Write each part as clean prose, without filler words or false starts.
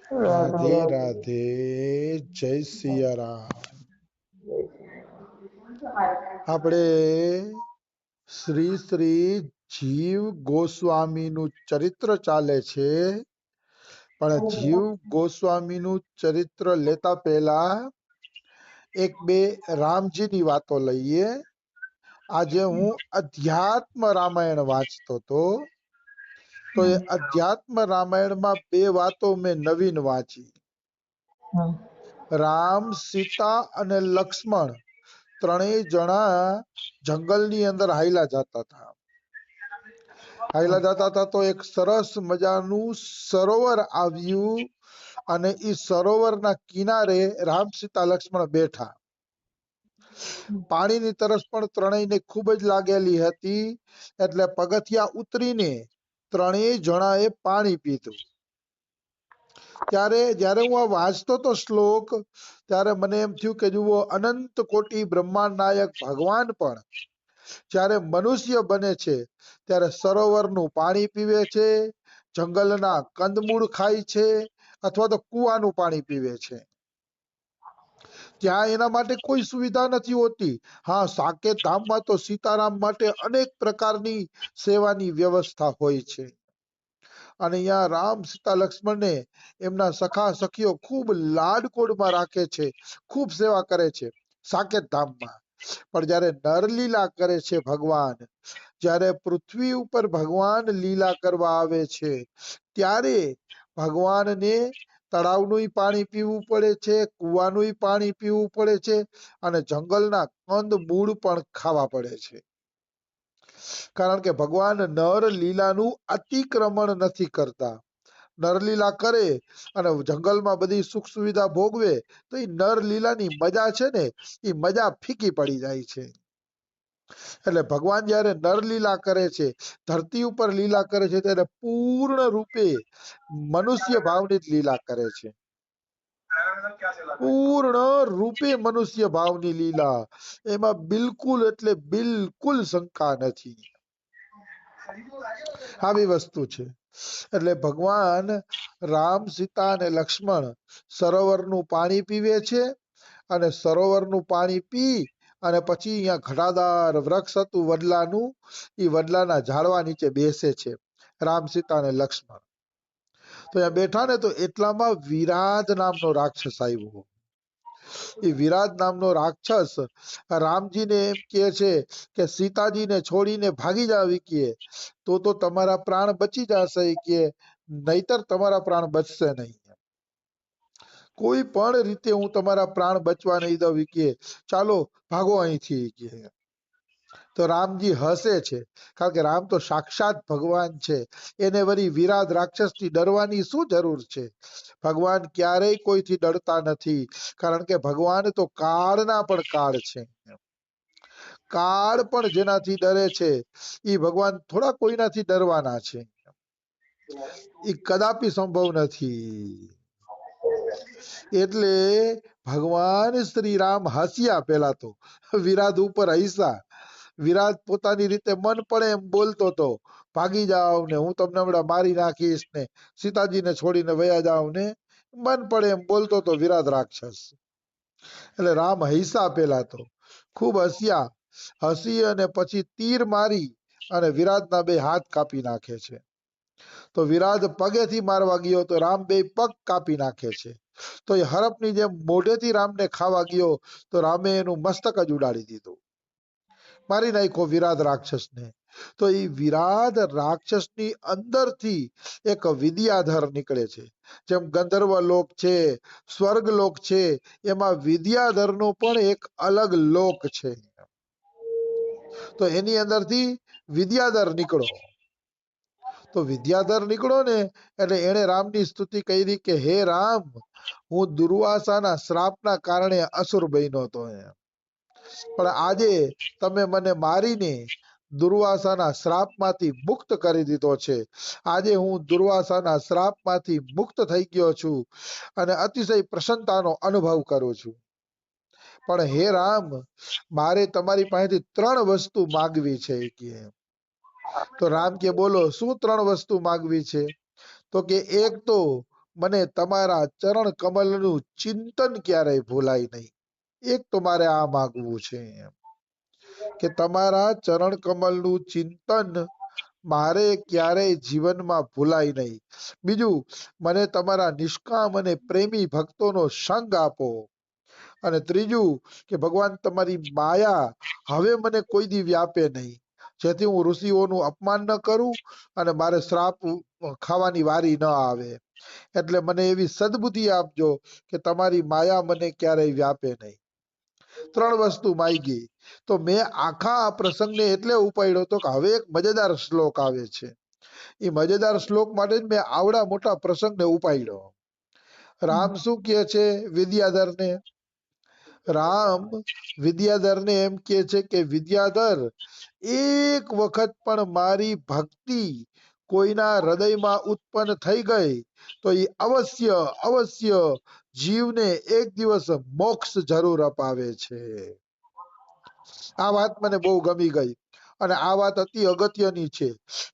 રાધે રાધે રાધે. રાધે. જય સિયારામ. આપણે શ્રી શ્રી જીવ ગોસ્વામીનું ચરિત્ર ચાલે છે, પણ જીવ ગોસ્વામીનું ચરિત્ર લેતા પહેલા એક બે રામજીની વાતો લઈએ. આજે હું અધ્યાત્મ રામાયણ વાંચતો હતો, તો એ અધ્યાત્મ રામાયણમાં બે વાતો મેં નવીન વાંચી. રામ, સીતા અને લક્ષ્મણ ત્રણેય જણા જંગલની અંદર હાયલા જતા હતા તો એક સરસ મજાનું સરોવર આવ્યું, અને એ સરોવરના કિનારે રામ, સીતા, લક્ષ્મણ બેઠા. પાણીની તરસ પણ ત્રણેયને ખૂબ જ લાગેલી હતી, એટલે પગથિયા ઉતરીને ત્રણેય જણાએ પાણી પીધું. ત્યારે જ્યારે હું આ વાંચતો તો શ્લોક, ત્યારે મને એમ થયું કે જુઓ, અનંત કોટી બ્રહ્માંડ નાયક ભગવાન પણ જ્યારે મનુષ્ય બને છે ત્યારે સરોવરનું પાણી પીવે છે, જંગલના કંદમૂળ ખાય છે, અથવા તો કૂવાનું પાણી પીવે છે. ત્યાં એના માટે કોઈ સુવિધા નથી હોતી. હા, સાકેત ધામમાં તો સીતારામ માટે અનેક પ્રકારની સેવાની વ્યવસ્થા હોય છે. અને અહીંયા રામ, સીતા, લક્ષ્મણને એમના સખા સખીઓ ખૂબ લાડકોડમાં રાખે છે, ખૂબ સેવા કરે છે સાકેત ધામમાં. પણ જ્યારે નરલીલા કરે છે ભગવાન, જ્યારે પૃથ્વી ઉપર ભગવાન લીલા કરવા આવે છે, ત્યારે ભગવાનને તળાવનું પાણી પીવું પડે છે, કૂવાનું પાણી પીવું પડે છે, અને જંગલના કંદ મૂળ પણ ખાવા પડે છે. કારણ કે ભગવાન નર લીલાનું અતિક્રમણ નથી કરતા. નરલીલા કરે અને જંગલમાં બધી સુખ સુવિધા ભોગવે તો એ નર લીલાની મજા છે ને, એ મજા ફીકી પડી જાય છે. એટલે ભગવાન જયારે નરલીલા કરે છે, ધરતી ઉપર લીલા કરે છે, ત્યારે પૂર્ણ રૂપે મનુષ્ય ભાવની જ લીલા કરે છે. પૂર્ણ રૂપે મનુષ્ય ભાવની લીલા, એમાં બિલકુલ એટલે બિલકુલ શંકા નથી. આવી વસ્તુ છે. એટલે ભગવાન રામ, સીતા અને લક્ષ્મણ સરોવરનું પાણી પીવે છે, અને સરોવરનું પાણી પી અને પછી અહીંયા ઘટાદાર વૃક્ષ હતું વડલાનું, એ વડલાના ઝાડવા નીચે બેસે છે રામ, સીતા અને લક્ષ્મણ. તો અહીંયા બેઠા ને તો એટલામાં વિરાધ નામનો રાક્ષસ આવ્યો. એ વિરાટ નામનો રાક્ષસ રામજીને એમ કહે છે કે સીતાજીને છોડીને ભાગી જાવ, તો તમારા પ્રાણ બચી જશે, કે નહીતર તમારા પ્રાણ બચશે નહીં. કોઈ પણ રીતે હું તમારા પ્રાણ બચવા નહીં દઉં, કે ચાલો ભાગો અહીંથી કે. તો રામજી હસે છે, કારણ કે રામ તો સાક્ષાત ભગવાન છે, એને વળી વિરાટ રાક્ષસથી ડરવાની શું જરૂર છે. ભગવાન ક્યારેય કોઈથી ડરતા નથી, કારણ કે ભગવાન તો કાળના પણ કાળ છે. કાળ પણ જેનાથી ડરે છે, એ ભગવાન થોડા કોઈનાથી ડરવાના છે? એ કદાપી સંભવ નથી. એટલે ભગવાન શ્રી રામ હસ્યા, પેલા તો વિરાટ ઉપર હસ્યા. વિરાટ પોતાની રીતે મન પડે એમ બોલતો હતો, ભાગી જાવ ને હું તમને હમણાં મારી નાખીશ ને, સીતાજીને છોડીને વયા જાવ ને, મન પડે એમ બોલતો હતો વિરાટ રાક્ષસ. એટલે રામ હૈસા, પેલા તો ખૂબ હસ્યા. હસી અને પછી તીર મારી અને વિરાટના બે હાથ કાપી નાખે છે. તો વિરાટ પગેથી મારવા ગયો તો રામ બે પગ કાપી નાખે છે. તો એ હરપની જેમ મોઢેથી રામને ખાવા ગયો તો રામે એનું મસ્તક જ ઉડાડી દીધું, મારી નાખ્યો વિરાટ રાક્ષસને. તો એ વિરાટ રાક્ષસની અંદરથી એક વિદ્યાધર નીકળે છે. જેમ ગંધર્વ લોક છે, સ્વર્ગ લોક છે, એમાં વિદ્યાધરનો પણ એક અલગ લોક છે. તો એની અંદરથી વિદ્યાધર નીકળો. તો વિદ્યાધર નીકળો ને એટલે એને રામની સ્તુતિ કરી કે હે રામ, હું દુર્વાસાના શ્રાપના કારણે અસુર બન્યો હતો, પણ આજે તમે મને મારીને દુર્વાસાના શ્રાપમાંથી મુક્ત કરી દીધો છે. આજે હું દુર્વાસાના શ્રાપમાંથી મુક્ત થઈ ગયો છું અને અતિશય પ્રસન્નતાનો અનુભવ કરું છું. પણ હે રામ, મારે તમારી પાસેથી 3 વસ્તુ માગવી છે કે. તો રામ કે બોલો શું 3 વસ્તુ માગવી છે? તો કે એક તો મને તમારા ચરણ કમલનું ચિંતન ક્યારેય ભૂલાય નહીં. એક તો મારે આ માગવું છે કે તમારા ચરણ કમલનું ચિંતન મારે ક્યારેય જીવનમાં ભૂલાય નહીં. બીજું, મને તમારા નિષ્કામ અને પ્રેમી ભક્તોનો સંગ આપો. અને ત્રીજું કે ભગવાન તમારી માયા હવે મને કોઈ દી વ્યાપે નહીં, જેથી હું ઋષિઓનું અપમાન ન કરું અને મારે શ્રાપ ખાવાની વારી ન આવે. એટલે મને એવી સદબુદ્ધિ આપજો કે તમારી માયા મને ક્યારેય વ્યાપે નહીં. ત્રણ વસ્તુ માંગી. તો મેં આખા આ પ્રસંગને એટલે ઉપાડ્યો હતો કે હવે એક મજેદાર શ્લોક આવે છે. એ મજેદાર શ્લોક માટે જ મેં આવડા મોટા પ્રસંગને ઉપાડ્યો. રામ શું કહે છે વિદ્યાધરને? રામ વિદ્યાધરને એમ કહે છે કે વિદ્યાધર, એક વખત પણ મારી ભક્તિ કોઈના હૃદયમાં ઉત્પન્ન થઈ ગઈ તો એ અવશ્ય અવશ્ય જીવને એક દિવસ મોક્ષ જરૂર અપાવે છે. આ વાત મને બહુ ગમી ગઈ. અને આ વાત અતિ અગત્યની છે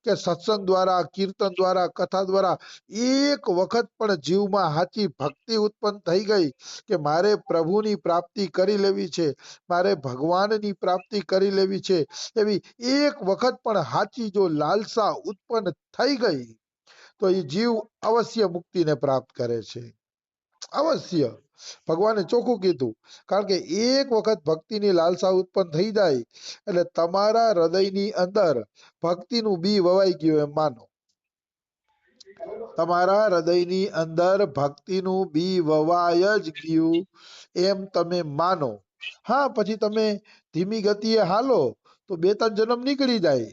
કે સત્સંગ દ્વારા, કીર્તન દ્વારા, કથા દ્વારા એક વખત પણ જીવમાં સાચી ભક્તિ ઉત્પન્ન થઈ ગઈ કે મારે પ્રભુની પ્રાપ્તિ કરી લેવી છે, મારે ભગવાનની પ્રાપ્તિ કરી લેવી છે, એવી એક વખત પણ સાચી જો લાલસા ઉત્પન્ન થઈ ગઈ તો એ જીવ અવશ્ય મુક્તિને પ્રાપ્ત કરે છે. અવશ્ય. ભગવાને ચોખ્ખું કીધું. કારણ કે એક વખત ભક્તિની લાલસા ઉત્પન્ન થઈ જાય એટલે તમારા હૃદયની અંદર ભક્તિનું બી વવાઈ ગયું એમ માનો. તમારા હૃદયની અંદર ભક્તિનું બી વવાય જ ગયું એમ તમે માનો. હા, પછી તમે ધીમી ગતિએ હાલો તો 2-3 જન્મ નીકળી જાય,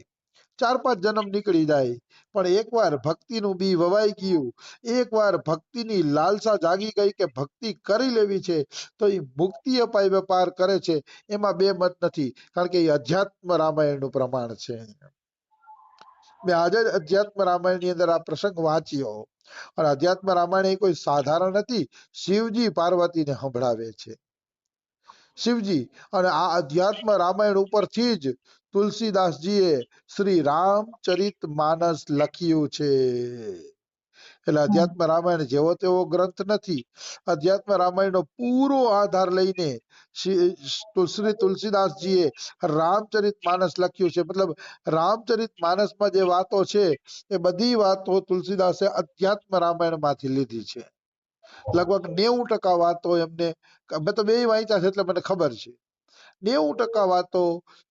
4-5 જન્મ નીકળી જાય, પણ એકવાર ભક્તિનું બી વવાઈ ગયું, એકવાર ભક્તિની લાલસા જાગી ગઈ કે ભક્તિ કરી લેવી છે તો એ મુક્તિ અપાય વેપાર કરે છે. એમાં બે મત નથી, કારણ કે એ અધ્યાત્મ રામાયણનું પ્રમાણ છે. મેં આજે જ અધ્યાત્મ રામાયણની અંદર આ પ્રસંગ વાંચ્યો. અને અધ્યાત્મ રામાયણ એ કોઈ સાધારણ નથી, શિવજી પાર્વતીને સંભળાવે છે. શિવજી. અને આ અધ્યાત્મ રામાયણ ઉપરથી જ તુલસીદાસજીએ શ્રી રામચરિત માનસ લખ્યું છે. એટલે અધ્યાત્મ રામાયણ જેવો તેવો ગ્રંથ નથી. અધ્યાત્મ રામાયણનો પૂરો આધાર લઈને શ્રી તુલસીદાસજીએ રામચરિત માનસ લખ્યું છે. મતલબ રામચરિત માનસમાં જે વાતો છે એ બધી વાતો તુલસીદાસે અધ્યાત્મ રામાયણ માંથી લીધી છે. લગભગ 90% વાતો એમને, મેં તો બે વાંચ્યા છે એટલે મને ખબર છે, 90% વાતો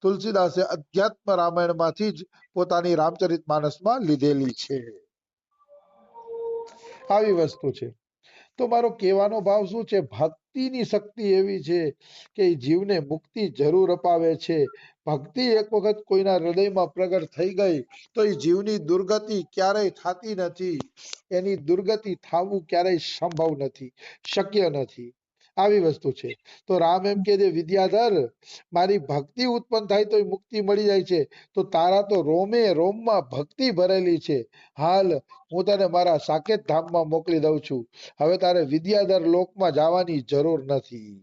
તુલસીદાસે અધ્યાત્મ રામાયણ માંથી જ પોતાની રામચરિત માનસમાં લીધેલી છે. આવી વસ્તુ છે. તો મારો કહેવાનો ભાવ શું છે? ભક્તિની શક્તિ એવી છે કે એ જીવને મુક્તિ જરૂર અપાવે છે. ભક્તિ એક વખત કોઈના હૃદયમાં પ્રગટ થઈ ગઈ તો એ જીવની દુર્ગતિ ક્યારેય થતી નથી. એની દુર્ગતિ થવું ક્યારેય સંભવ નથી, શક્ય નથી. આવી વસ્તુ છે. તો રામ એમ કહે છે, વિદ્યાધર, મારી ભક્તિ ઉત્પન્ન થાય તો મુક્તિ મળી જાય છે. તો તારા તો રોમે રોમમાં ભક્તિ ભરેલી છે. હાલ હું તને મારા સાકેત ધામમાં મોકલી દઉં છું. હવે તારે વિદ્યાધર લોકમાં જવાની જરૂર નથી,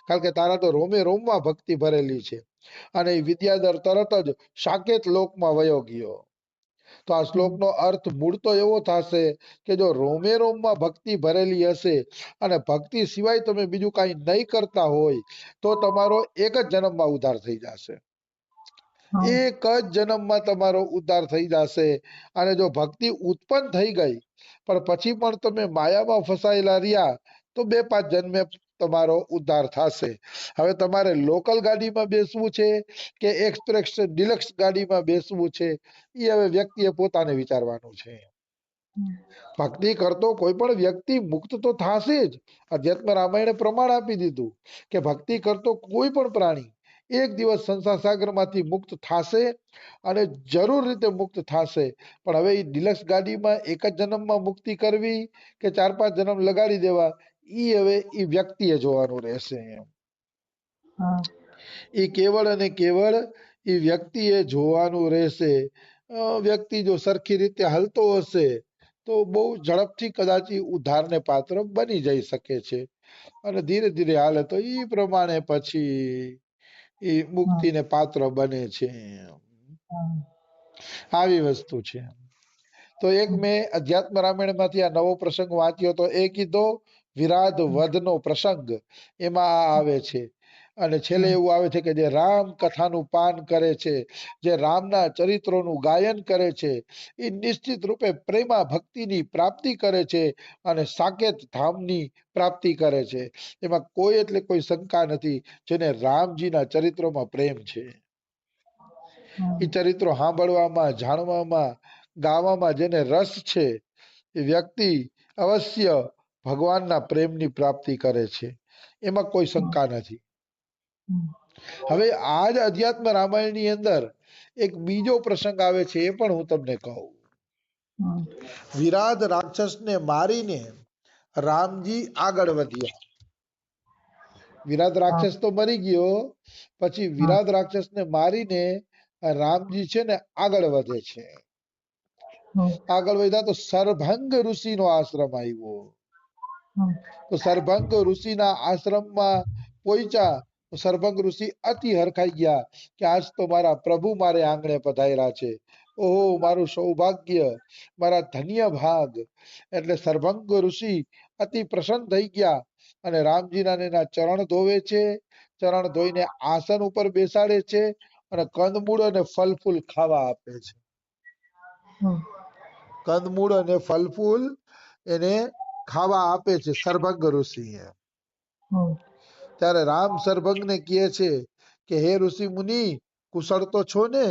કારણ કે તારા તો રોમે રોમમાં ભક્તિ ભરેલી છે. અને એ વિદ્યાધર તરત જ સાકેત લોકમાં વયો ગયો. તો આ શ્લોકનો અર્થ મૂળ તો એવો થશે કે જો રોમે રોમમાં ભક્તિ ભરેલી હશે અને ભક્તિ સિવાય તમે બીજું કાંઈ નહીં કરતા હોય તો તમારો એક જ જન્મમાં ઉદ્ધાર થઈ જશે. એક જ જન્મમાં તમારો ઉદ્ધાર થઈ જશે. અને જો ભક્તિ ઉત્પન્ન થઈ ગઈ પણ પછી પણ તમે માયામાં ફસાયેલા રહ્યા તો 2-5 જન્મે તમારો ઉદ્ધાર થશે. હવે તમારે લોકલ ગાડીમાં બેસવું છે કે એક્સપ્રેસ ડિલક્સ ગાડીમાં બેસવું છે એ હવે વ્યક્તિએ પોતાને વિચારવાનું છે. ભક્તિ કરતો કોઈ પણ વ્યક્તિ મુક્ત તો થશે જ. અધ્યાત્મ રામાયણે પ્રમાણ આપી દીધું કે ભક્તિ કરતો કોઈ પણ પ્રાણી એક દિવસ સંસાર સાગરમાંથી મુક્ત થશે અને જરૂર રીતે મુક્ત થશે. પણ હવે એ ડિલક્સ ગાડીમાં એક જ જન્મમાં મુક્તિ કરવી કે 4-5 જન્મ લગાડી દેવા એ હવે એ વ્યક્તિએ જોવાનું રહેશે. એ કેવળ અને કેવળ એ વ્યક્તિએ જોવાનું રહેશે. વ્યક્તિ જો સરખી રીતે હાલતો હશે તો બહુ ઝડપથી કદાચ ઉદ્ધારને પાત્ર બની જઈ શકે છે. અને ધીરે ધીરે હાલે તો એ પ્રમાણે પછી એ મુક્તિને પાત્ર બને છે. આવી વસ્તુ છે. તો એક મેં અધ્યાત્મ રામાયણ માંથી આ નવો પ્રસંગ વાંચ્યો તો એ કીધો વિરાધ વધનો પ્રસંગ એમાં આ આવે છે. અને છેલ્લે એવું આવે છે કે જે રામ કથાનું પાન કરે છે, જે રામના ચરિત્રોનું ગાયન કરે છે, એ નિશ્ચિત રૂપે પ્રેમા ભક્તિની પ્રાપ્તિ કરે છે અને સાકેત ધામની પ્રાપ્તિ કરે છે. એમાં કોઈ એટલે કોઈ શંકા નથી જેને રામજીના ચરિત્રોમાં પ્રેમ છે. એ ચરિત્રો સાંભળવામાં, જાણવામાં, ગાવામાં જેને રસ છે એ વ્યક્તિ અવશ્ય ભગવાનના પ્રેમની પ્રાપ્તિ કરે છે. એમાં કોઈ શંકા નથી. હવે આ જ અધ્યાત્મ રામાયણની અંદર એક બીજો પ્રસંગ આવે છે, એ પણ હું તમને કહું. વિરાધ રાક્ષસને મારીને રામજી આગળ વધ્યા. વિરાધ રાક્ષસ તો મરી ગયો, પછી વિરાધ રાક્ષસને મારીને રામજી છે ને આગળ વધે છે. આગળ વધ્યા તો સરભંગ ઋષિનો આશ્રમ આવ્યો. તો સરભંગ ઋષિના આશ્રમમાં પહોંચ્યા. સરભંગ ઋષિ અતિ હરખાઈ ગયા કે આજ તો મારા પ્રભુ મારે આંગણે પધાર્યા છે. ઓહો, મારું સૌભાગ્ય, મારા ધન્ય ભાગ. એટલે સરભંગ ઋષિ અતિ પ્રસન્ન થઈ ગયા અને રામજીના એના ચરણ ધોવે છે. ચરણ ધોઈને આસન ઉપર બેસાડે છે અને કંદમૂળ અને ફલ ફૂલ ખાવા આપે છે. કંદમૂળ અને ફલ ફૂલ એને ખાવા આપે છે સરભંગ ઋષિ. ત્યારે રામ સરભંગને કહે છે કે હે ઋષિ મુનિ, કુશળ તો છો ને?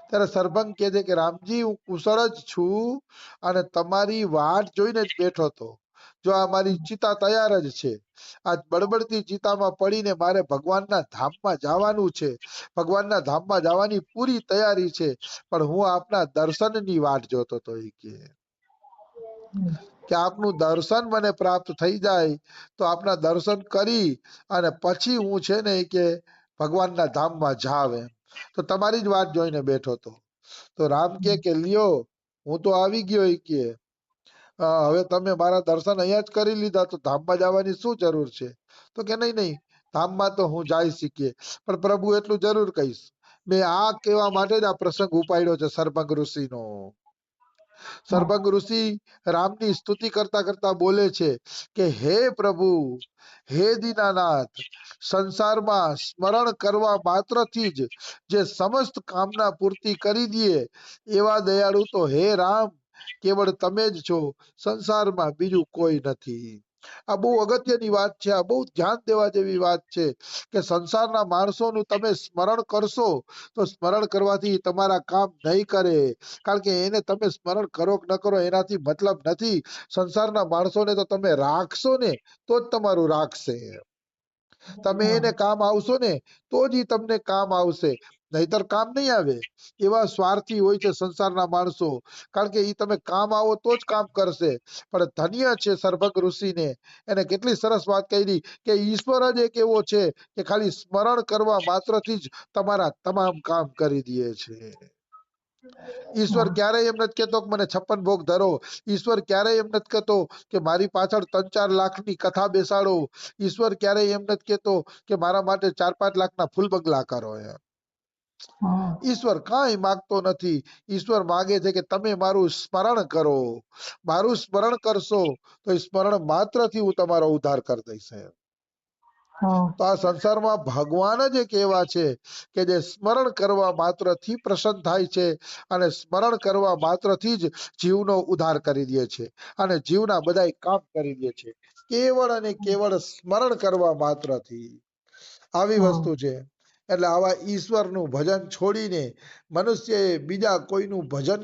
ત્યારે સરભંગ કહે છે કે રામજી, હું કુશળ જ છું અને તમારી વાટ જોઈને જ બેઠો હતો. જો આ મારી ચિતા તૈયાર જ છે. આ બળબડતી ચિતામાં પડીને મારે ભગવાનના ધામમાં જવાનું છે. ભગવાનના ધામમાં જવાની પૂરી તૈયારી છે, પણ હું આપના દર્શનની વાટ જોતો હતો. એ કે આપનું દર્શન મને પ્રાપ્ત થઈ જાય તો આપના દર્શન કરી અને પછી હું છે ને કે ભગવાનના ધામમાં જાવ એમ. તો તમારી જ વાત જોઈને બેઠો હતો. તો રામ કે લ્યો, હું તો આવી ગયો. એ કે હવે તમે મારા દર્શન અહીંયા જ કરી લીધા, તો ધામમાં જવાની શું જરૂર છે? તો કે નહીં નહીં, ધામમાં તો હું જઈ શીખીએ, પણ પ્રભુ એટલું જરૂર કહીશ. મેં આ કહેવા માટે જ આ પ્રસંગ ઉપાડ્યો છે સરભંગ ઋષિનો. સરભંગ ઋષિ રામની સ્તુતિ કરતા કરતા બોલે છે કે હે પ્રભુ, હે દીનાનાથ, સંસારમાં સ્મરણ કરવા માત્રથી જ જે સમસ્ત કામના પૂર્તિ કરી દે એવા દયાળુ તો હે રામ કેવળ તમે જ છો. સંસારમાં બીજું કોઈ નથી. આ બહુ અગત્યની વાત છે. આ બહુ ધ્યાન દેવા જેવી વાત છે કે સંસારના માણસોનું તમે સ્મરણ કરશો તો સ્મરણ કરવાથી તમારા કામ નહીં કરે. કારણ કે એને તમે સ્મરણ કરો કે ન કરો એનાથી મતલબ નથી. સંસારના માણસોને તો તમે રાખશો ને તો જ તમારું રાખશે. તમે એને કામ આવશો ને તો જ ઈ તમને કામ આવશે, નહીતર કામ નહીં આવે. એવા સ્વાર્થી હોય છે સંસારના માણસો. કારણ કે ઈ તમે કામ આવો તો જ કામ કરશે. પણ ધન્ય છે સરભંગ ઋષિને, એને કેટલી સરસ વાત કરી કે ઈશ્વર જ એક એવો છે કે ખાલી સ્મરણ કરવા માત્રથી જ તમારા તમામ કામ કરી દે છે. ઈશ્વર ક્યારેય એમ નથી કેતો કે મને 56 ભોગ ધરો. ઈશ્વર ક્યારેય એમ નથી કેતો કે મારી પાછળ 3-4 લાખની કથા બેસાડો. ઈશ્વર ક્યારેય એમ નથી કેતો કે મારા માટે 4-5 લાખના ફૂલ બંગલા કરો. ઈશ્વર કાંઈ માંગતો નથી. ઈશ્વર માંગે છે કે તમે મારું સ્મરણ કરો. મારું સ્મરણ કરશો તો સ્મરણ માત્રથી હું તમારો ઉદ્ધાર કરી દઈશ. તો આ સંસારમાં ભગવાન જ એક એવા છે કે જે સ્મરણ કરવા માત્રથી પ્રસન્ન થાય છે અને સ્મરણ કરવા માત્રથી જ જીવનો ઉદ્ધાર કરી દે છે અને જીવના બધાય કામ કરી દે છે. કેવળ અને કેવળ સ્મરણ કરવા માત્રથી. આવી વસ્તુ છે. એટલે આવા ઈશ્વરનું ભજન છોડીને મનુષ્યએ બીજા કોઈનું ભજન